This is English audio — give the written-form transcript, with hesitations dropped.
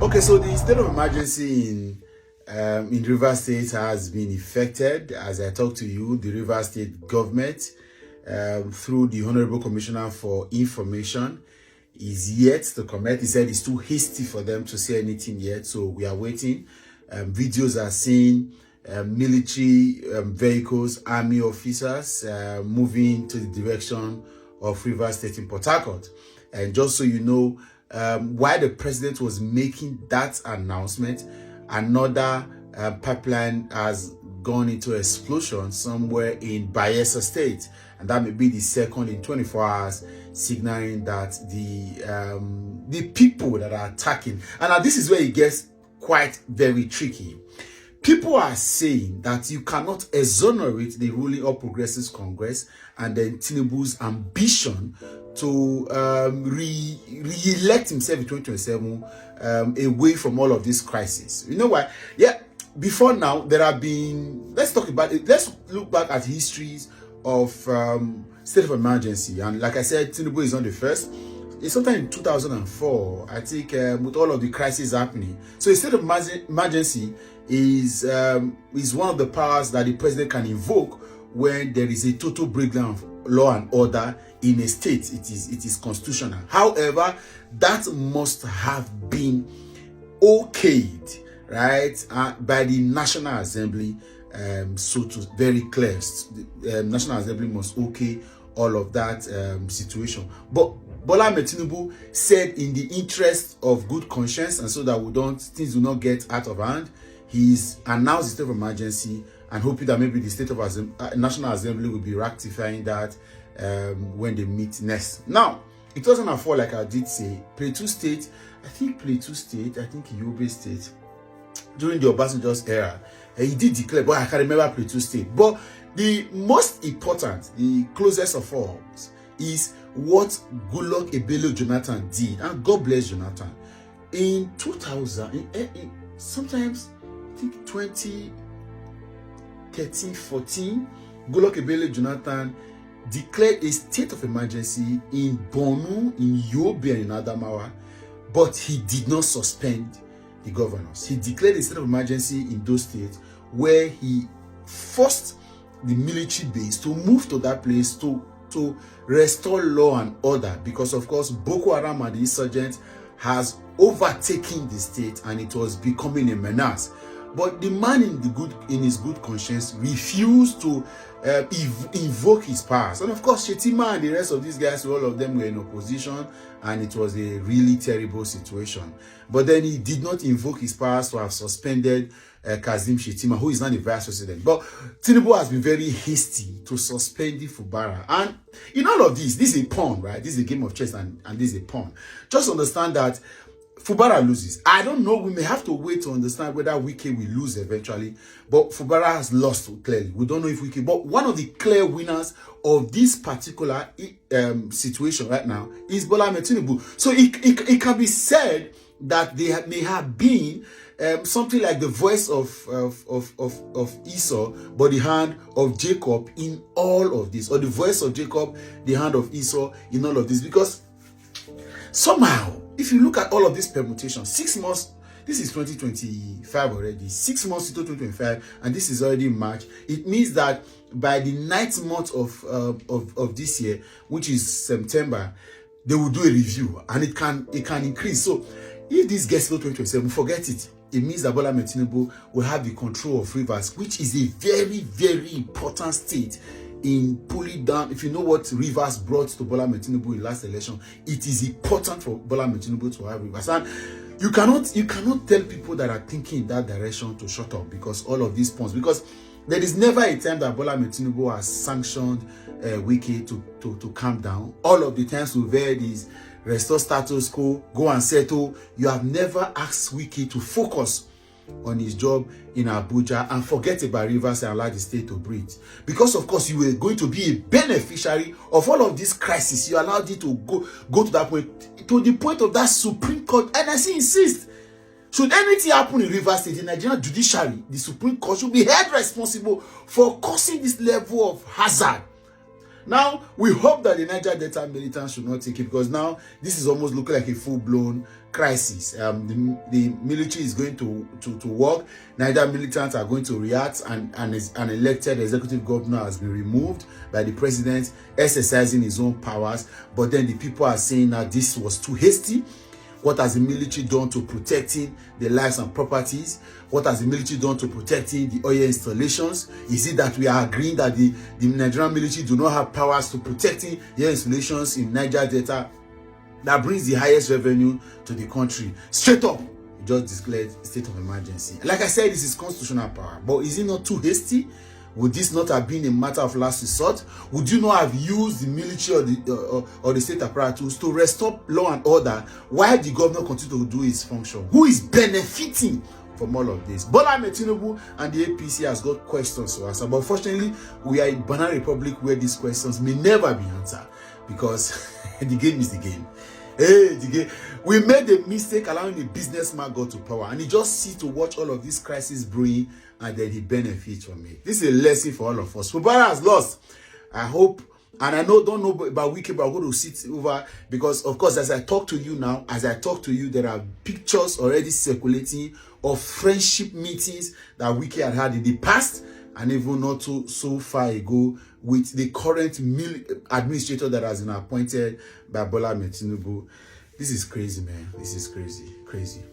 Okay, so the state of emergency in Rivers State has been effected. As I talk to you, the Rivers State government, through the Honorable Commissioner for Information, is yet to comment. He said it's too hasty for them to say anything yet, so we are waiting. Videos are seen, military vehicles, army officers moving to the direction of Rivers State in Port Harcourt. And just so you know, while the president was making that announcement, another pipeline has gone into explosion somewhere in Bayelsa State, and that may be the second in 24 hours, signaling that the people that are attacking, and now this is where it gets quite very tricky. People are saying that you cannot exonerate the ruling All Progressives Congress and then Tinubu's ambition to re-elect himself in 2027 away from all of this crisis. You know why? Yeah, before now, there have been, let's talk about it. Let's look back at histories of state of emergency. And like I said, Tinubu is not the first. It's sometime in 2004, I think, with all of the crises happening. So a state of emergency is one of the powers that the president can invoke when there is a total breakdown of law and order in a state. It is constitutional. However, that must have been okayed, right, by the National Assembly. So to very clear, the National Assembly must okay all of that situation. But Bola Ahmed Tinubu said, in the interest of good conscience, and so that things do not get out of hand, he's announced the state of emergency and hoping that maybe the state of National Assembly will be rectifying that when they meet next. Now, in 2004, like I did say, Plateau State, I think Yobe State, during the Obasanjo's era, he did declare, but I can't remember Plateau State. But the most important, the closest of all, is what Goodluck Ebele Jonathan did, and God bless Jonathan. In 2000, sometimes I think 2013, 14, Goodluck Ebele Jonathan declared a state of emergency in Borno, in Yobe, and in Adamawa, but he did not suspend the governors. He declared a state of emergency in those states, where he forced the military base to move to that place to restore law and order, because of course Boko Haram and the insurgents has overtaken the state and it was becoming a menace. But the man in his good conscience refused to invoke his powers. And of course, Shetima and the rest of these guys, all of them were in opposition, and it was a really terrible situation. But then he did not invoke his powers to have suspended Kazim Shetima, who is now the vice president. But Tinubu has been very hasty to suspend the Fubara. And in all of this is a pawn, right? This is a game of chess, and this is a pawn. Just understand that Fubara loses. I don't know. We may have to wait to understand whether Wike will lose eventually. But Fubara has lost clearly. We don't know if Wike. But one of the clear winners of this particular situation right now is Bola Ahmed Tinubu. So it can be said that they may have been something like the voice of Esau, but the hand of Jacob in all of this, or the voice of Jacob, the hand of Esau in all of this, because somehow, if you look at all of these permutations, 6 months, this is 2025 already, 6 months into 2025, and this is already March. It means that by the 9th month of this year, which is September, they will do a review, and it can increase. So if this gets to 2027, forget it. It means that Bola Ahmed Tinubu will have the control of Rivers, which is a very, very important state in pulling down. If you know what Rivers brought to Bola Ahmed Tinubu in last election, it is important for Bola Ahmed Tinubu to have Rivers. And you cannot tell people that are thinking in that direction to shut up, because all of these points, because there is never a time that Bola Ahmed Tinubu has sanctioned Wike to calm down. All of the times we've heard is restore status quo, go and settle. You have never asked Wike to focus on his job in Abuja and forget about Rivers and allow the state to breathe. Because of course you were going to be a beneficiary of all of this crisis. You allowed it to go to that point, to the point of that Supreme Court. And I still insist, should anything happen in Rivers State, the Nigerian judiciary, the Supreme Court should be held responsible for causing this level of hazard. Now, we hope that the Niger Delta militants should not take it, because now this is almost looking like a full-blown crisis. The military is going to work. Niger militants are going to react, and an elected executive governor has been removed by the president, exercising his own powers. But then the people are saying that this was too hasty. What has the military done to protecting the lives and properties? What has the military done to protecting the oil installations? Is it that we are agreeing that the Nigerian military do not have powers to protecting the oil installations in Niger Delta that brings the highest revenue to the country? Straight up, it just declared state of emergency. Like I said, this is constitutional power, but is it not too hasty? Would this not have been a matter of last resort? Would you not have used the military or the state apparatus to restore law and order while the governor continues to do his function? Who is benefiting from all of this? Bola Ahmed Tinubu and the APC has got questions to answer, but unfortunately, we are in Banana Republic where these questions may never be answered, because the game is the game. Hey, the game. We made a mistake allowing a businessman go to power, and he just sees to watch all of this crisis brewing, and then he benefits from it. This is a lesson for all of us. Fubara has lost. I hope, and I don't know about Wike, but I'm going to sit over, because of course, as I talk to you now, there are pictures already circulating of friendship meetings that Wike had in the past, and even not so far ago, with the current administrator that has been appointed by Bola Ahmed Tinubu. This is crazy, man. This is crazy.